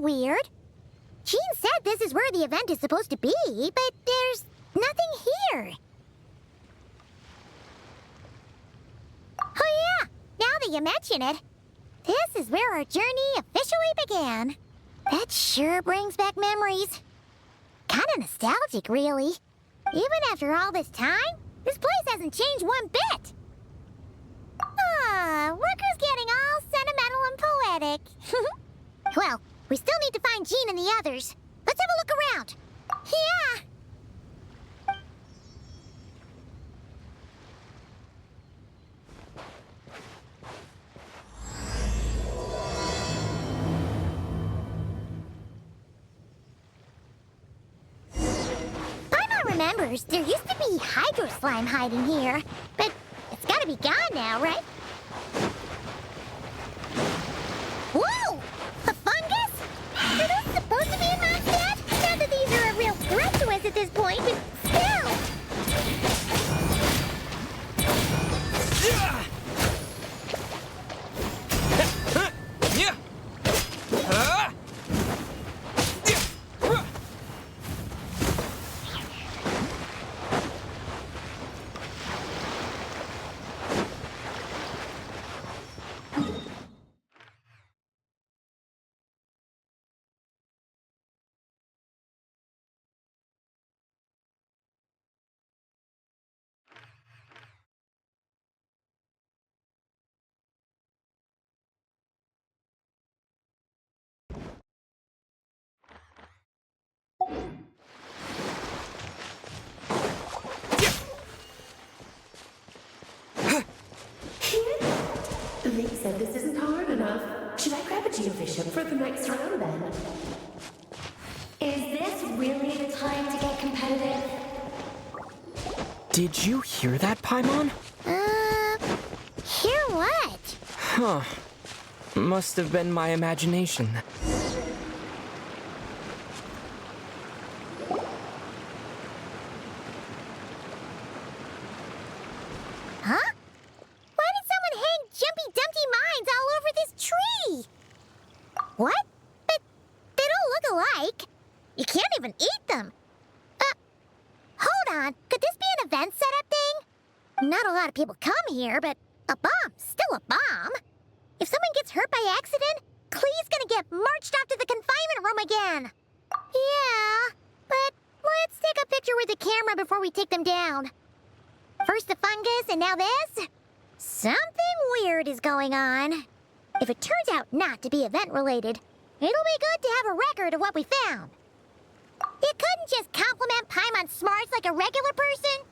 weird. Jean said this is where the event is supposed to be, but there's nothing here. Oh yeah, now that you mention it, this is where our journey officially began. That sure brings back memories. Kinda nostalgic, really. Even after all this time, this place hasn't changed one bit. Look who's getting all sentimental and poetic. Well, we still need to find Jean and the others. Let's have a look around. Yeah. Paimon remembers there used to be hydro slime hiding here, but it's gotta be gone now, right? Whoa! A fungus? Are those supposed to be in Mondstadt? Not that these are a real threat to us at this point, but still! They said this isn't hard enough. Should I grab a Geobishop for the next round then? Is this really the time to get competitive? Did you hear that, Paimon? Hear what? Huh. Must have been my imagination. Huh? Why did someone hang Jumpy Dumpty mines all over this tree? What? But they don't look alike. You can't even eat them. Hold on. Could this be an event setup thing? Not a lot of people come here, but a bomb's still a bomb. If someone gets hurt by accident, Clee's gonna get marched off to the confinement room again. Yeah, but let's take a picture with the camera before we take them down. First the fungus, and now this? Something weird is going on. If it turns out not to be event-related, it'll be good to have a record of what we found. You couldn't just compliment Paimon's smarts like a regular person?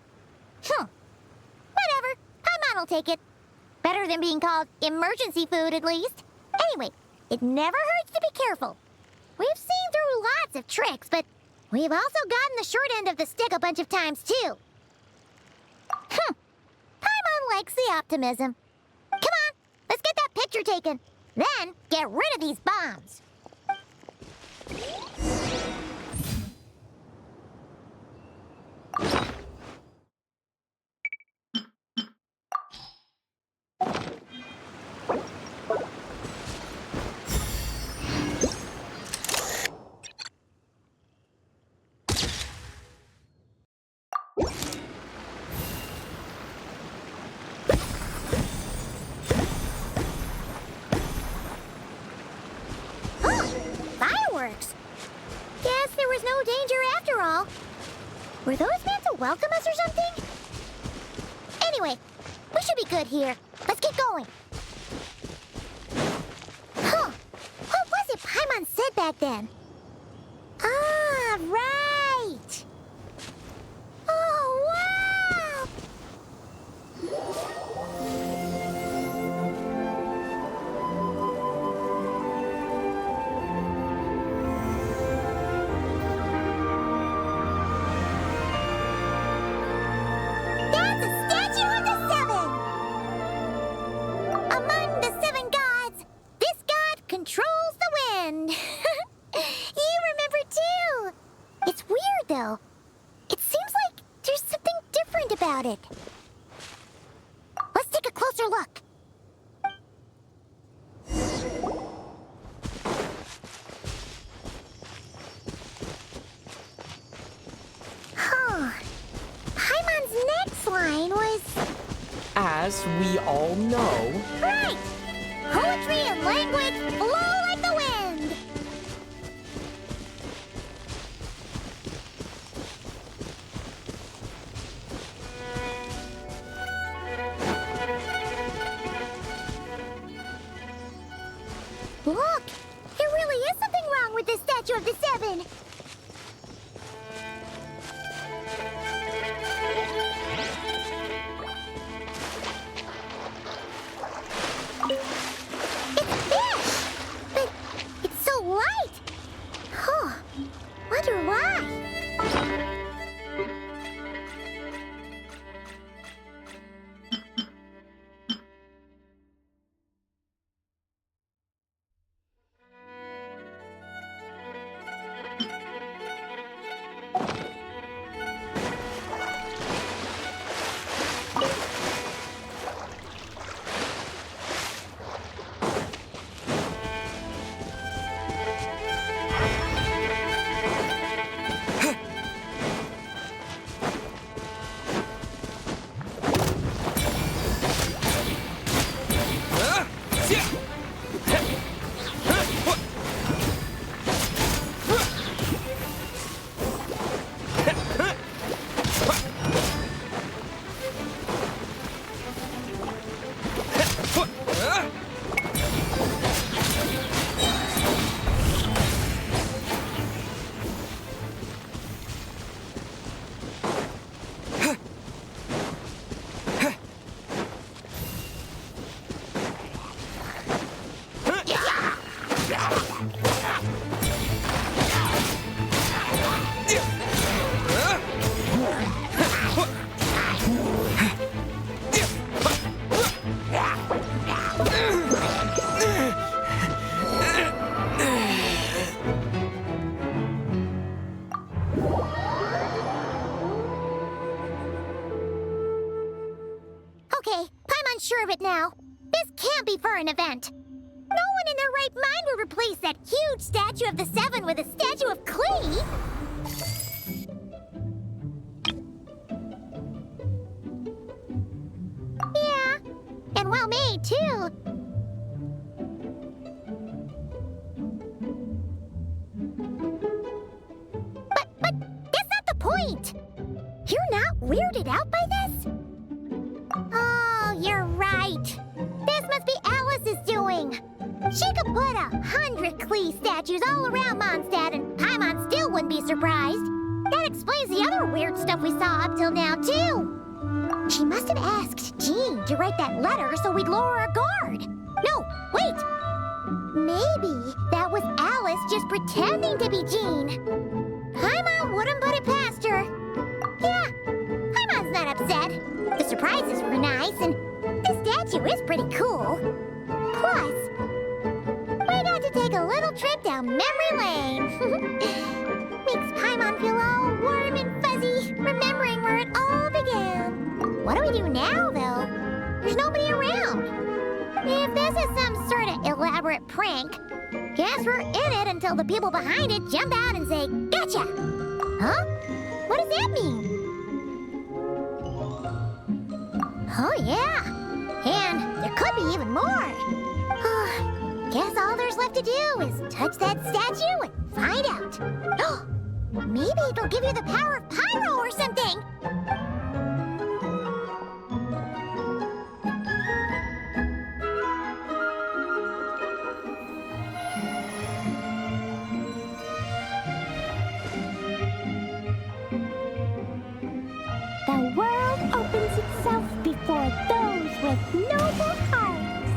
Whatever. Paimon will take it. Better than being called emergency food, at least. Anyway, it never hurts to be careful. We've seen through lots of tricks, but we've also gotten the short end of the stick a bunch of times, too. Paimon likes the optimism. Come on, let's get that picture taken. Then, get rid of these bombs. Fireworks! Guess there was no danger after all. Were those meant to welcome us or something? Anyway, we should be good here. Let's get going. What was it Paimon said back then? Ah, right! Oh, wow! That's a statue of the seven! Among the seven gods, this god controls the wind. You remember too. It's weird though. It seems like there's something different about it. Let's take a closer look. as we all know... Right! Poetry and language flow like the wind! Look! There really is something wrong with this statue of the Seven! Wonder why? Okay, I'm unsure of it now. This can't be for an event. No one in their right mind would replace that huge statue of the Seven with a statue of Klee. Yeah, and well made, too. But that's not the point. You're not weirded out by this? Oh, you're right. This must be Alice's doing. She could put 100 Klee statues all around Mondstadt and Paimon still wouldn't be surprised. That explains the other weird stuff we saw up till now, too. She must have asked Jean to write that letter so we'd lower our guard. No, wait. Maybe that was Alice just pretending to be Jean. Paimon wouldn't put it past her. Yeah, Paimon's not upset. The surprises were nice, and the statue is pretty cool. Plus, we got to take a little trip down memory lane. Makes Paimon feel all warm and fuzzy, remembering where it all began. What do we do now, though? There's nobody around. If this is some sort of elaborate prank, guess we're in it until the people behind it jump out and say, "Gotcha!" Huh? What does that mean? Oh, yeah. And there could be even more. Guess all there's left to do is touch that statue and find out. Maybe it'll give you the power of Pyro or something. The world opens itself before those with noble hearts.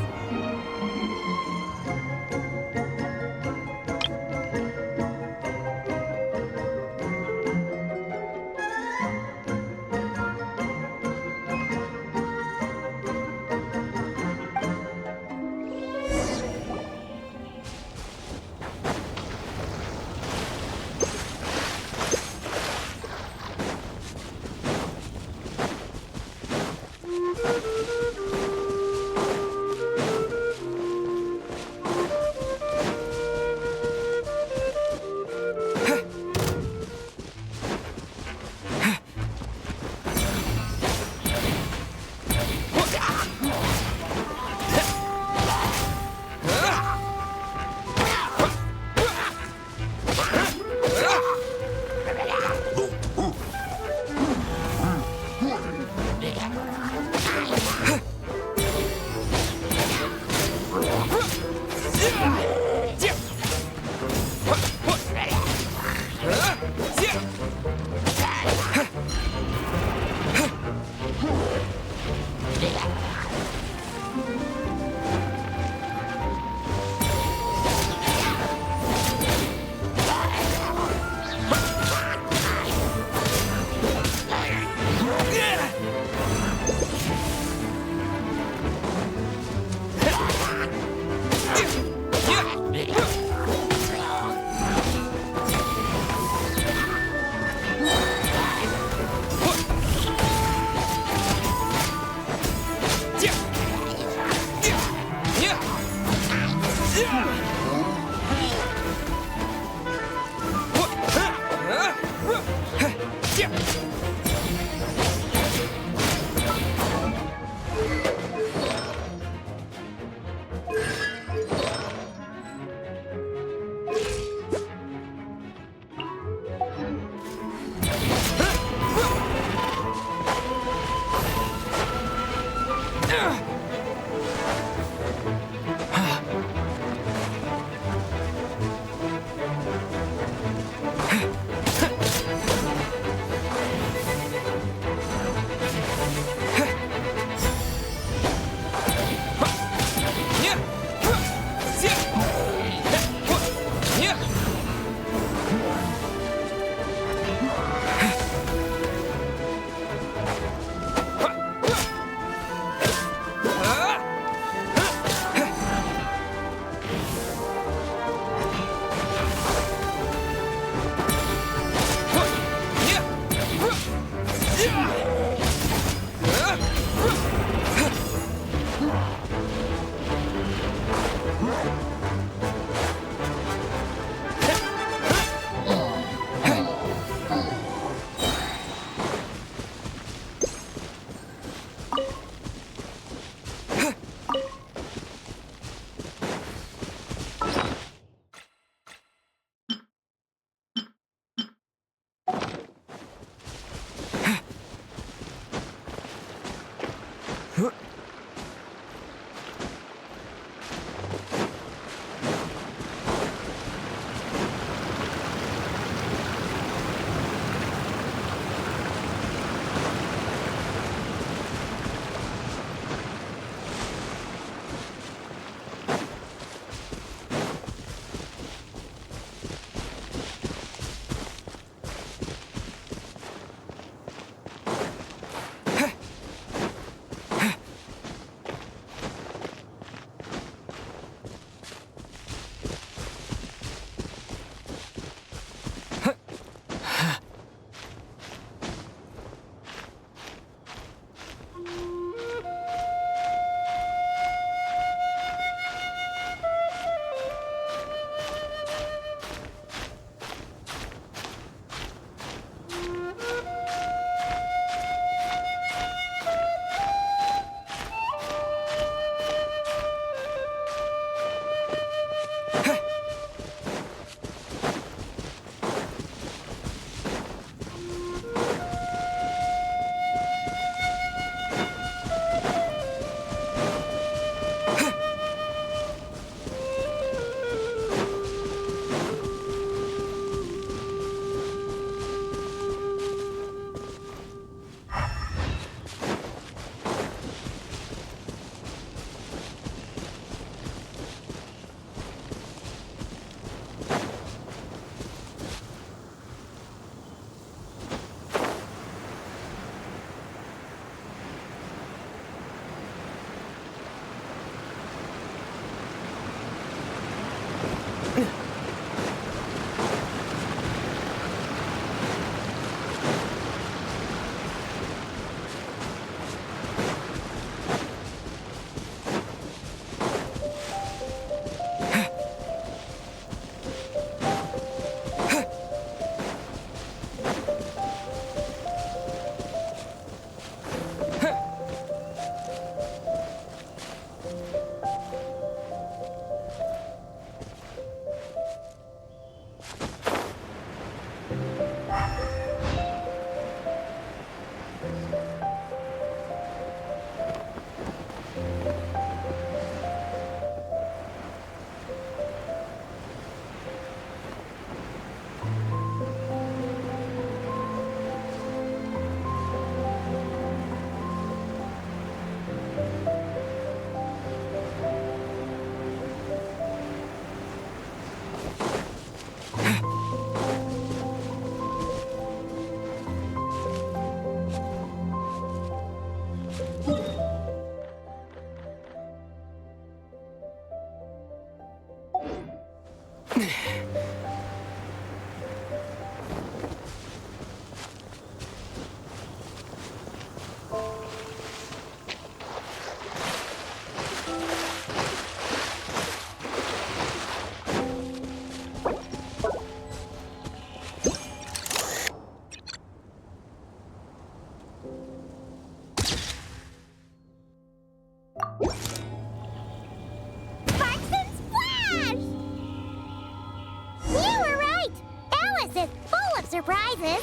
surprises.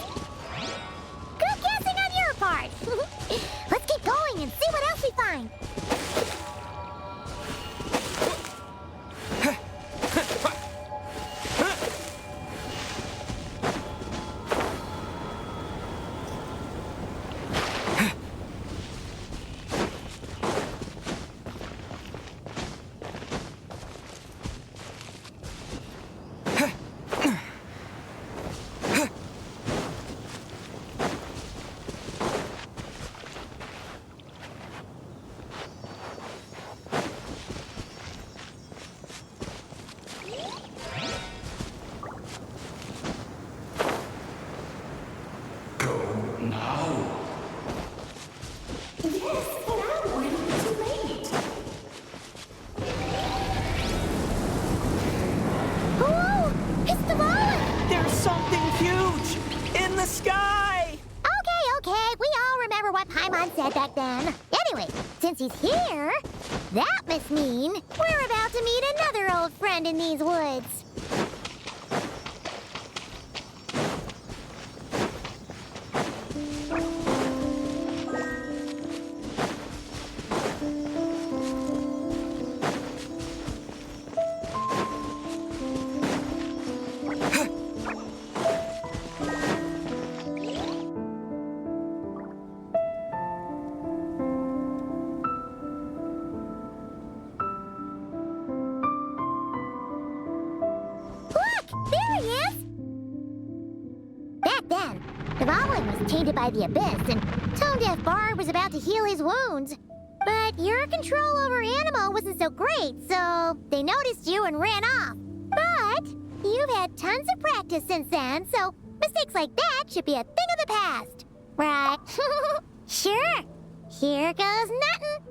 Good guessing on your part. Let's keep going and see what else we find. Said back then. Anyway, since he's here, that must mean we're about to meet another old friend in these woods. back then. Dvalin was tainted by the Abyss, and Tone-Deaf Bard was about to heal his wounds. But your control over Animo wasn't so great, so they noticed you and ran off. But you've had tons of practice since then, so mistakes like that should be a thing of the past. Right? Sure. Here goes nothing.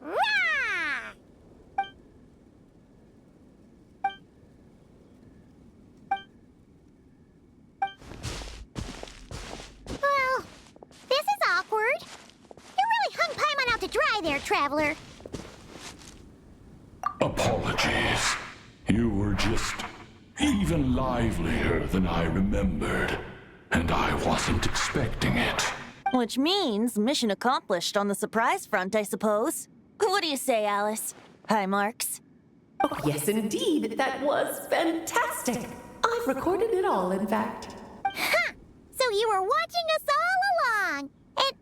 Rah! Well, this is awkward. You really hung Paimon out to dry there, Traveler. Apologies. You were just even livelier than I remembered, and I wasn't expecting it. Which means mission accomplished on the surprise front, I suppose. What do you say, Alice? Hi, Marks. Oh, yes, indeed. That was fantastic. I've recorded it all, in fact. Huh! So you were watching us all along. And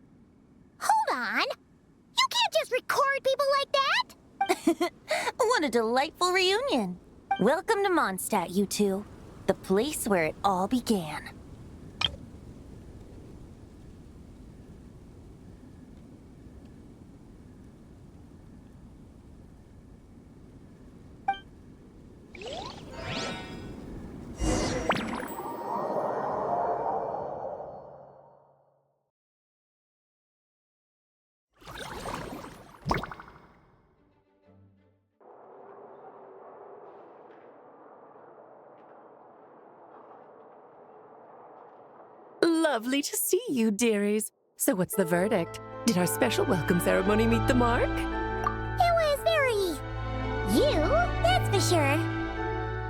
hold on. You can't just record people like that. What a delightful reunion. Welcome to Mondstadt, you two. The place where it all began. Lovely to see you, dearies. So what's the verdict? Did our special welcome ceremony meet the mark? It was very... you, that's for sure.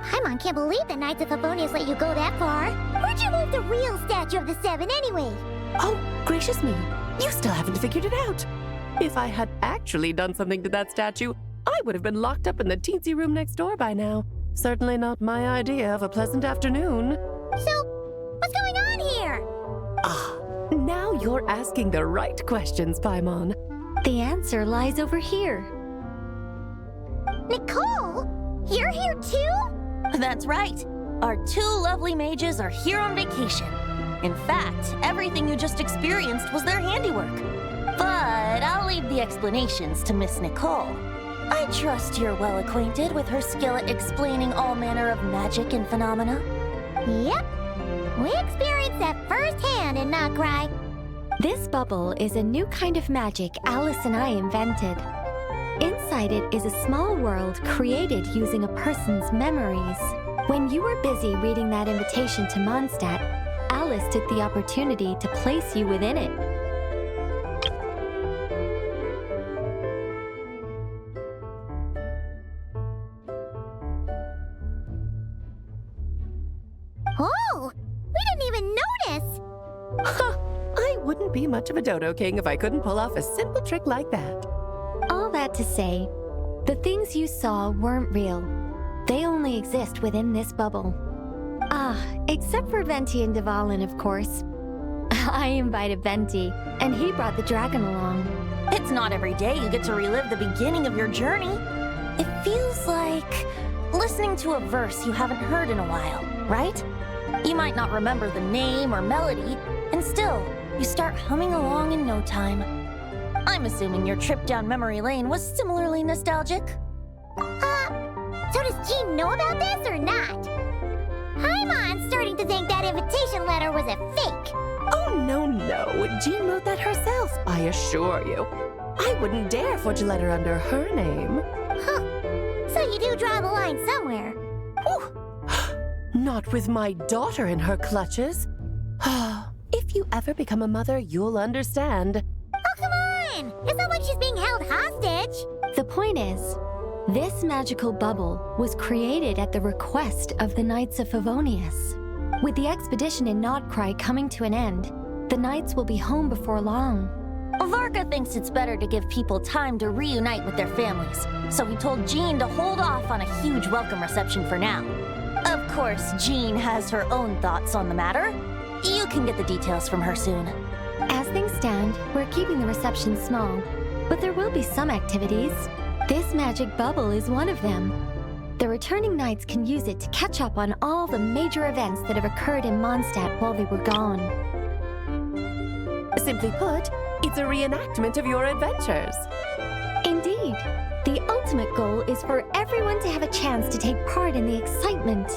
Paimon can't believe the Knights of Favonius let you go that far. Where'd you move the real statue of the Seven anyway? Oh, gracious me. You still haven't figured it out. If I had actually done something to that statue, I would have been locked up in the teensy room next door by now. Certainly not my idea of a pleasant afternoon. So, what's going on here? Ah, now you're asking the right questions, Paimon. The answer lies over here. Nicole? You're here too? That's right. Our two lovely mages are here on vacation. In fact, everything you just experienced was their handiwork. But I'll leave the explanations to Miss Nicole. I trust you're well acquainted with her skill at explaining all manner of magic and phenomena. Yep. We experienced that firsthand in Notcry. This bubble is a new kind of magic Alice and I invented. Inside it is a small world created using a person's memories. When you were busy reading that invitation to Mondstadt, Alice took the opportunity to place you within it. Oh, we didn't even notice. Ha! I wouldn't be much of a dodo king if I couldn't pull off a simple trick like that. All that to say, the things you saw weren't real. They only exist within this bubble. Ah, except for Venti and Dvalin, of course. I invited Venti, and he brought the dragon along. It's not every day you get to relive the beginning of your journey. It feels like listening to a verse you haven't heard in a while, right? You might not remember the name or melody, and still, you start humming along in no time. I'm assuming your trip down memory lane was similarly nostalgic. So does Jean know about this or not? Paimon's starting to think that invitation letter was a fake. Oh, no. Jean wrote that herself, I assure you. I wouldn't dare forge a letter under her name. Huh. So you do draw the line somewhere. Not with my daughter in her clutches. If you ever become a mother, you'll understand. Oh, come on! It's not like she's being held hostage. The point is, this magical bubble was created at the request of the Knights of Favonius. With the expedition in Notcry coming to an end, the Knights will be home before long. Varka thinks it's better to give people time to reunite with their families, so he told Jean to hold off on a huge welcome reception for now. Of course, Jean has her own thoughts on the matter. You can get the details from her soon. As things stand, we're keeping the reception small. but there will be some activities. This magic bubble is one of them. The returning knights can use it to catch up on all the major events that have occurred in Mondstadt while they were gone. Simply put, it's a reenactment of your adventures. Indeed. The ultimate goal is for everyone to have a chance to take part in the excitement.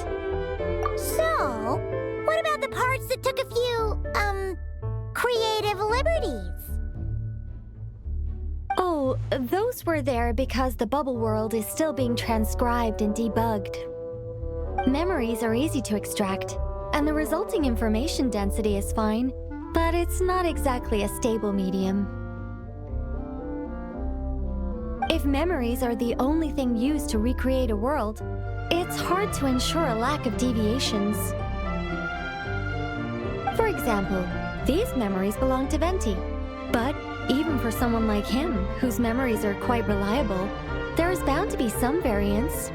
So, what about the parts that took a few, creative liberties? Oh, those were there because the bubble world is still being transcribed and debugged. Memories are easy to extract, and the resulting information density is fine, but it's not exactly a stable medium. If memories are the only thing used to recreate a world, it's hard to ensure a lack of deviations. For example, these memories belong to Venti, but even for someone like him, whose memories are quite reliable, there is bound to be some variance.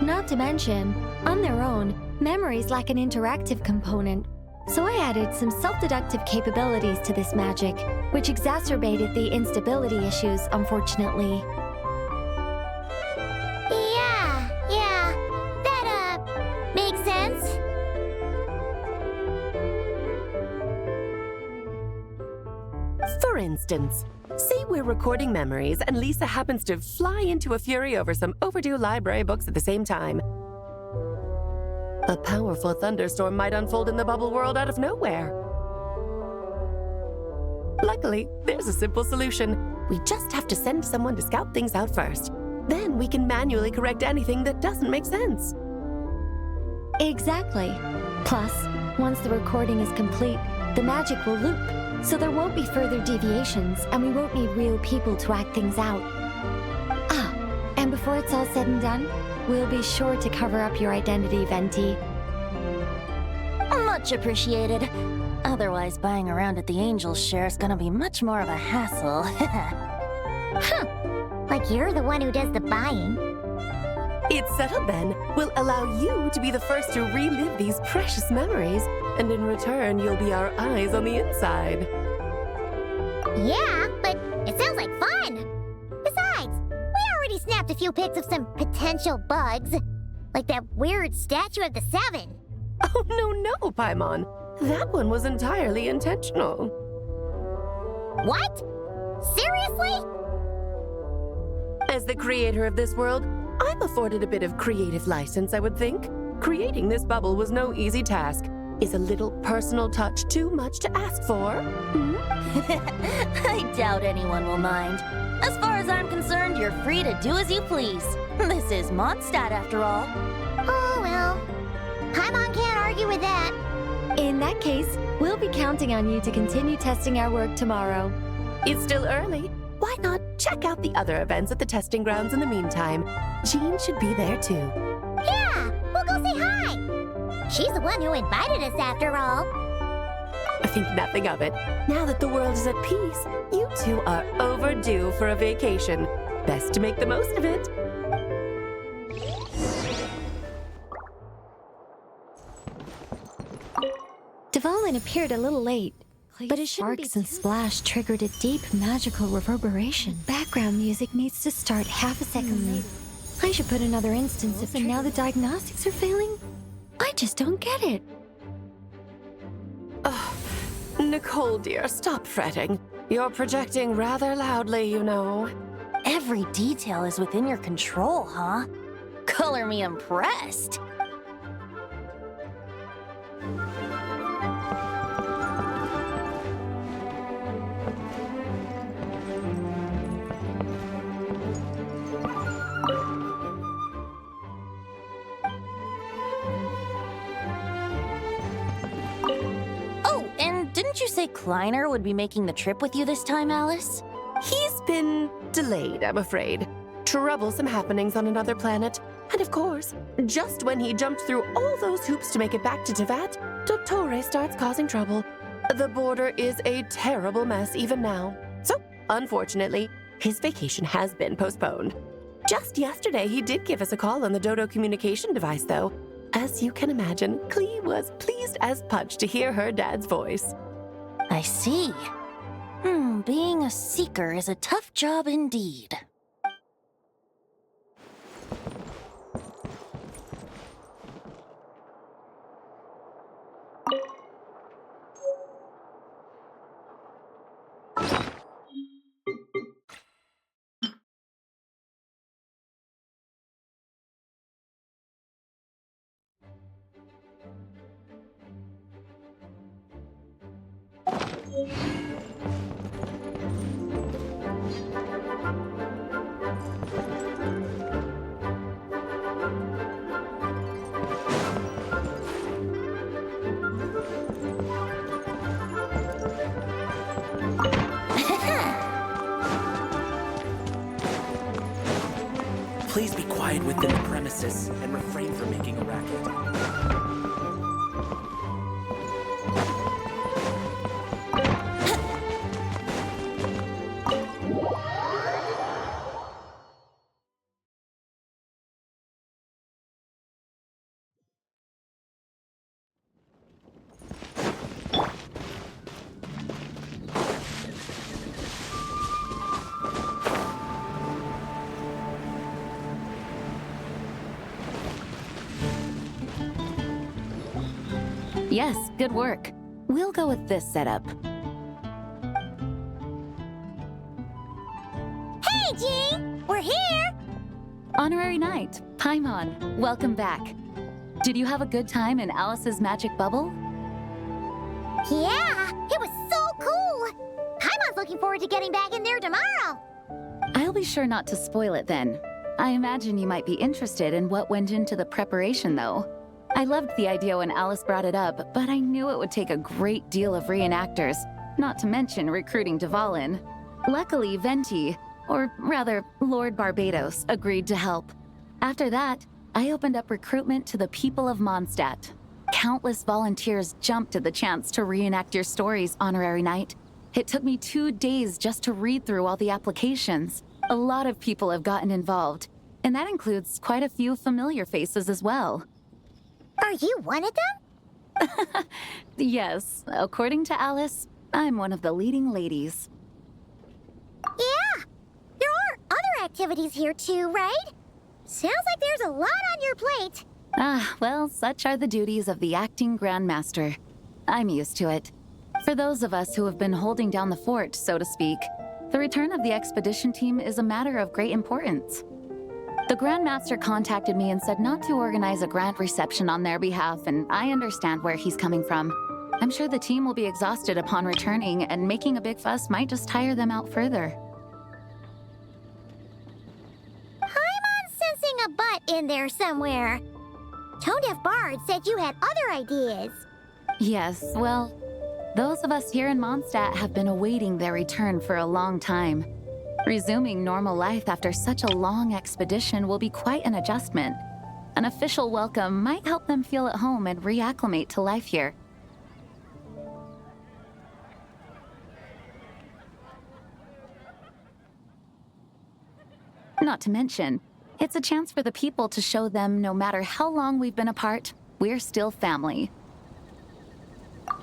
Not to mention, on their own, memories lack an interactive component, so I added some self-deductive capabilities to this magic, which exacerbated the instability issues, unfortunately. Yeah, that, makes sense. For instance, say we're recording memories and Lisa happens to fly into a fury over some overdue library books at the same time. A powerful thunderstorm might unfold in the bubble world out of nowhere. Luckily, there's a simple solution. We just have to send someone to scout things out first. Then we can manually correct anything that doesn't make sense. Exactly. Plus, once the recording is complete, the magic will loop, so there won't be further deviations, and we won't need real people to act things out. Ah, and before it's all said and done, we'll be sure to cover up your identity, Venti. Much appreciated. Otherwise, buying around at the Angel's share is gonna be much more of a hassle. Like you're the one who does the buying. It's settled then. We'll allow you to be the first to relive these precious memories, and in return, you'll be our eyes on the inside. Yeah, but it sounds like fun. Besides, we already snapped a few pics of some potential bugs. Like that weird statue of the Seven. Oh, no, Paimon. That one was entirely intentional. What? Seriously? As the creator of this world, I'm afforded a bit of creative license, I would think. Creating this bubble was no easy task. Is a little personal touch too much to ask for? I doubt anyone will mind. As far as I'm concerned, you're free to do as you please. This is Mondstadt, after all. Oh, well. Paimon can't argue with that. In that case, we'll be counting on you to continue testing our work tomorrow. It's still early. Why not check out the other events at the testing grounds in the meantime? Jean should be there too. Yeah, we'll go say hi. She's the one who invited us after all. I think nothing of it. Now that the world is at peace, you two are overdue for a vacation. Best to make the most of it. Dvalin appeared a little late, but his sparks and splash triggered a deep magical reverberation. Background music needs to start half a second late. I should put another instance if and now the diagnostics are failing? I just don't get it. Nicole, dear, stop fretting. You're projecting rather loudly, you know. Every detail is within your control, huh? Color me impressed. Oh, and didn't you say Kleiner would be making the trip with you this time, Alice? He's been delayed, I'm afraid. Troublesome happenings on another planet. And of course, just when he jumped through all those hoops to make it back to Tevat, Dottore starts causing trouble. The border is a terrible mess even now. So, unfortunately, his vacation has been postponed. Just yesterday, he did give us a call on the Dodo communication device, though. As you can imagine, Klee was pleased as punch to hear her dad's voice. I see. Being a seeker is a tough job indeed. Please be quiet within the premises and refrain from making a racket. Yes, good work. We'll go with this setup. Hey, Jean! We're here! Honorary Knight, Paimon, welcome back. Did you have a good time in Alice's magic bubble? Yeah, it was so cool! Paimon's looking forward to getting back in there tomorrow! I'll be sure not to spoil it then. I imagine you might be interested in what went into the preparation, though. I loved the idea when Alice brought it up, but I knew it would take a great deal of reenactors, not to mention recruiting Dvalin. Luckily, Venti, or rather, Lord Barbados, agreed to help. After that, I opened up recruitment to the people of Mondstadt. Countless volunteers jumped at the chance to reenact your stories, Honorary Knight. It took me 2 days just to read through all the applications. A lot of people have gotten involved, and that includes quite a few familiar faces as well. Are you one of them? Yes, according to Alice, I'm one of the leading ladies. Yeah! There are other activities here too, right? Sounds like there's a lot on your plate. Well, such are the duties of the acting Grandmaster. I'm used to it. For those of us who have been holding down the fort, so to speak, the return of the expedition team is a matter of great importance. The Grandmaster contacted me and said not to organize a grand reception on their behalf, and I understand where he's coming from. I'm sure the team will be exhausted upon returning, and making a big fuss might just tire them out further. Paimon's sensing a butt in there somewhere. Tone-deaf Bard said you had other ideas. Yes, well, those of us here in Mondstadt have been awaiting their return for a long time. Resuming normal life after such a long expedition will be quite an adjustment. An official welcome might help them feel at home and reacclimate to life here. Not to mention, it's a chance for the people to show them no matter how long we've been apart, we're still family.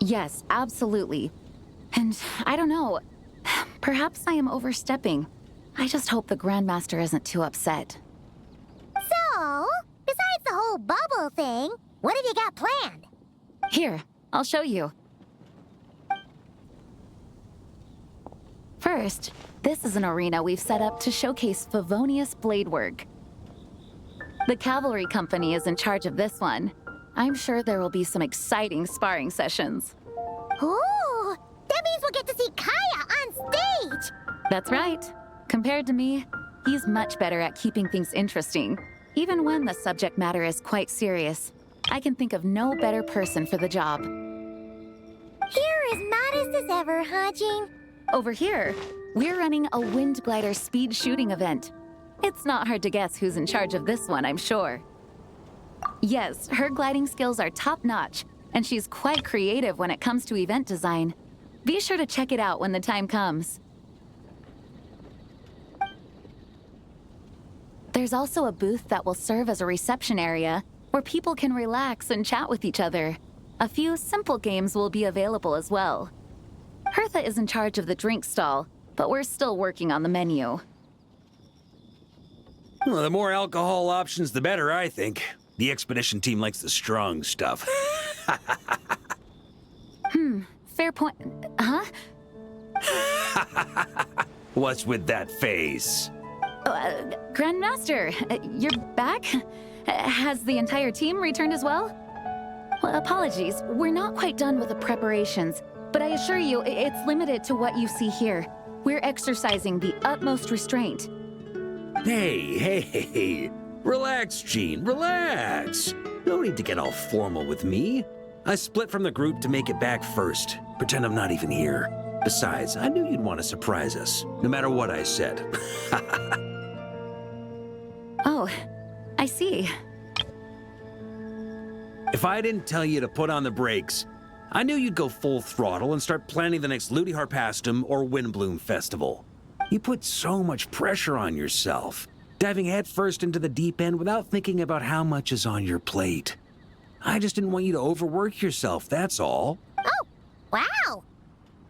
Yes, absolutely. And I don't know, perhaps I am overstepping. I just hope the Grandmaster isn't too upset. So, besides the whole bubble thing, what have you got planned? Here, I'll show you. First, this is an arena we've set up to showcase Favonius blade work. The Cavalry Company is in charge of this one. I'm sure there will be some exciting sparring sessions. Ooh, that means we'll get to see Kaya on stage! That's right. Compared to me, he's much better at keeping things interesting, even when the subject matter is quite serious. I can think of no better person for the job. You're as modest as ever, huh, Jean? Over here, we're running a wind glider speed shooting event. It's not hard to guess who's in charge of this one, I'm sure. Yes, her gliding skills are top-notch, and she's quite creative when it comes to event design. Be sure to check it out when the time comes. There's also a booth that will serve as a reception area where people can relax and chat with each other. A few simple games will be available as well. Hertha is in charge of the drink stall, but we're still working on the menu. Well, the more alcohol options, the better, I think. The expedition team likes the strong stuff. Fair point. Huh? What's with that face? Grandmaster, you're back? Has the entire team returned as well? Well, apologies, we're not quite done with the preparations, but I assure you, it's limited to what you see here. We're exercising the utmost restraint. Hey. Relax, Gene, relax. No need to get all formal with me. I split from the group to make it back first. Pretend I'm not even here. Besides, I knew you'd want to surprise us, no matter what I said. Oh, I see. If I didn't tell you to put on the brakes, I knew you'd go full throttle and start planning the next Ludi Harpastum or Windbloom Festival. You put so much pressure on yourself, diving headfirst into the deep end without thinking about how much is on your plate. I just didn't want you to overwork yourself, that's all. Oh, wow.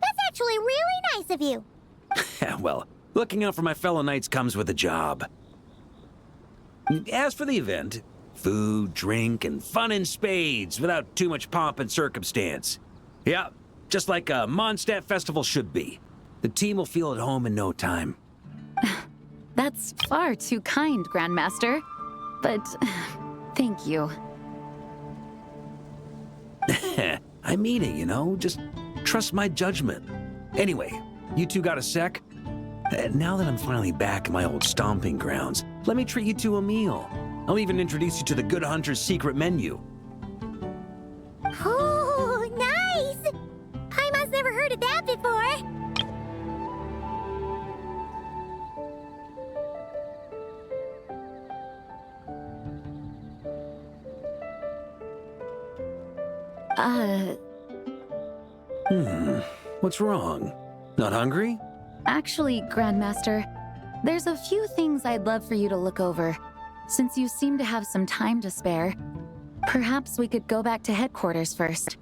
That's actually really nice of you. Well, looking out for my fellow knights comes with a job. As for the event, food, drink, and fun in spades without too much pomp and circumstance. Yeah, just like a Mondstadt festival should be. The team will feel at home in no time. That's far too kind, Grandmaster. But thank you. I mean it, you know? Just trust my judgment. Anyway, you two got a sec? Now that I'm finally back in my old stomping grounds, let me treat you to a meal. I'll even introduce you to the Good Hunter's secret menu. Oh, nice! Paimon's never heard of that before. What's wrong? Not hungry? Actually, Grandmaster, there's a few things I'd love for you to look over. Since you seem to have some time to spare, perhaps we could go back to headquarters first.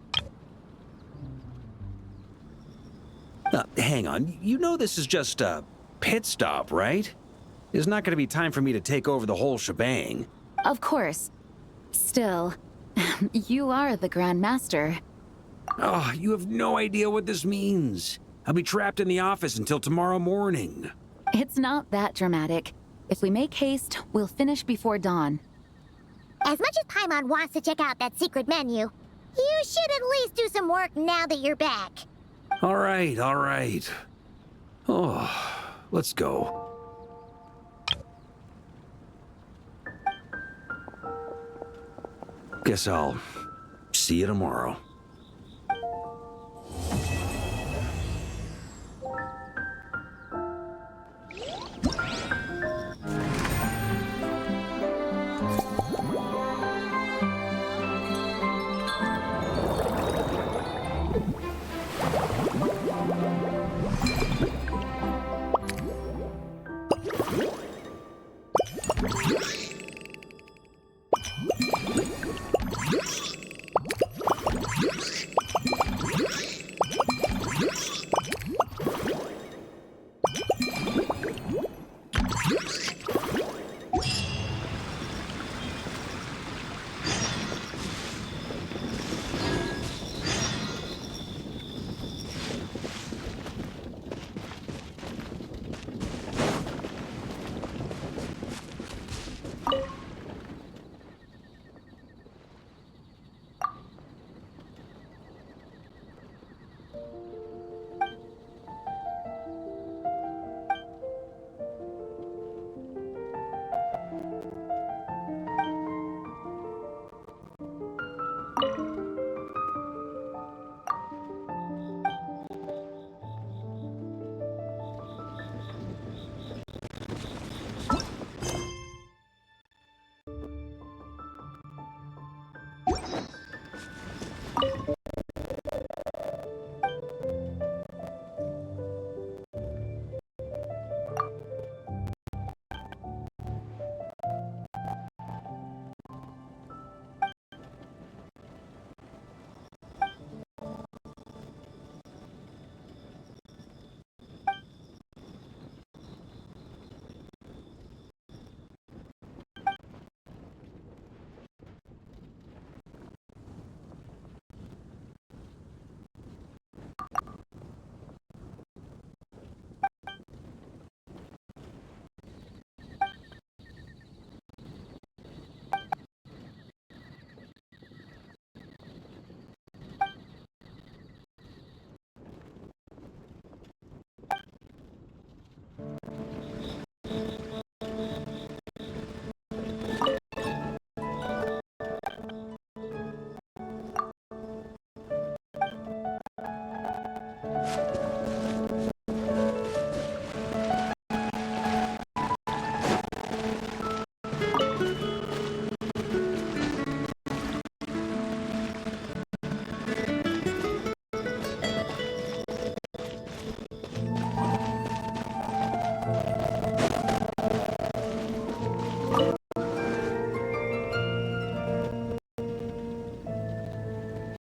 Hang on. You know this is just a pit stop, right? There's not going to be time for me to take over the whole shebang. Of course. Still, you are the Grandmaster. Oh, you have no idea what this means. I'll be trapped in the office until tomorrow morning. It's not that dramatic. If we make haste, we'll finish before dawn. As much as Paimon wants to check out that secret menu, you should at least do some work now that you're back. All right. Oh, let's go. Guess I'll see you tomorrow.